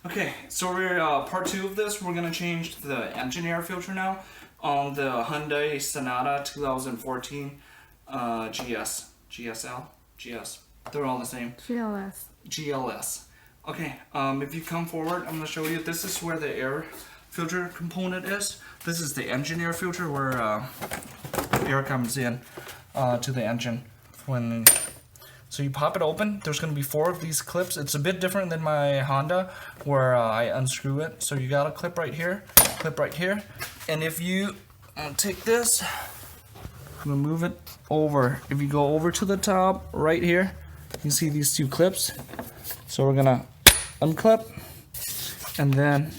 Okay, so we're part 2 of this. We're gonna change the engine air filter now on the Hyundai Sonata 2014 GS. They're all the same. GLS. Okay, if you come forward, I'm gonna show you. This is where the air filter component is. This is the engine air filter where air comes in to the engine when. So you pop it open, there's going to be 4 of these clips. It's a bit different than my Honda where I unscrew it. So you got a clip right here, and if you take this, I'm going to move it over. If you go over to the top right here, you can see these 2 clips. So we're going to unclip and then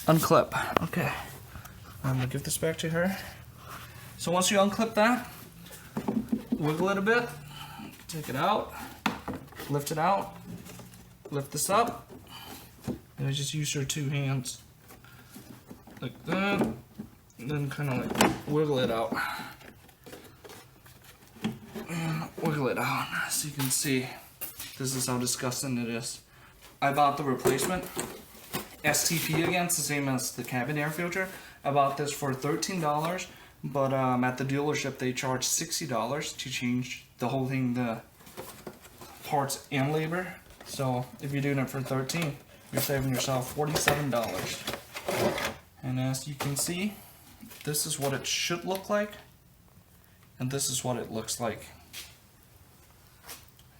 unclip. Okay, I'm going to give this back to her. So once you unclip that, wiggle it a bit. Take it out, lift it out, lift this up, and just use your 2 hands like that, and then kind of like wiggle it out, and wiggle it out so you can see this is how disgusting it is. I bought the replacement STP again, it's the same as the cabin air filter. I bought this for $13, but at the dealership they charge $60 to change the whole thing, the parts and labor. So if you're doing it for $13, you're saving yourself $47. And as you can see, this is what it should look like, and this is what it looks like.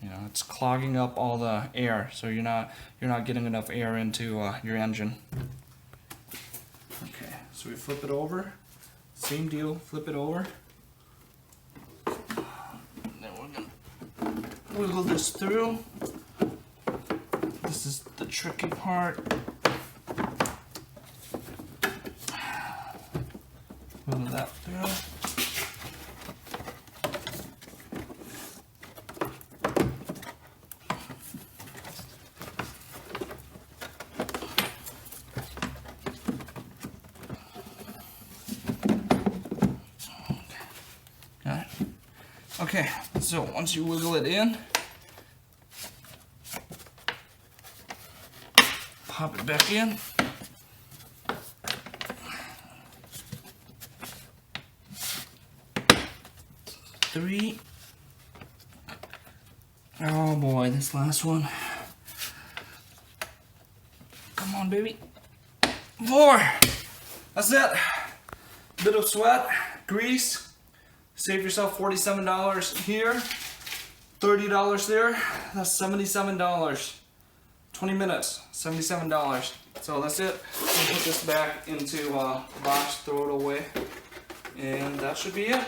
You know, it's clogging up all the air, so you're not getting enough air into your engine. Okay, so we flip it over. Same deal, flip it over. Then we're gonna wiggle this through. This is the tricky part. Wiggle that through. Okay, so once you wiggle it in, pop it back in. Three. Oh boy, this last one. Come on, baby. 4. That's it. Bit of sweat, grease. Save yourself $47 here, $30 there. That's $77. 20 minutes, $77. So that's it. We'll put this back into the box, throw it away, and that should be it.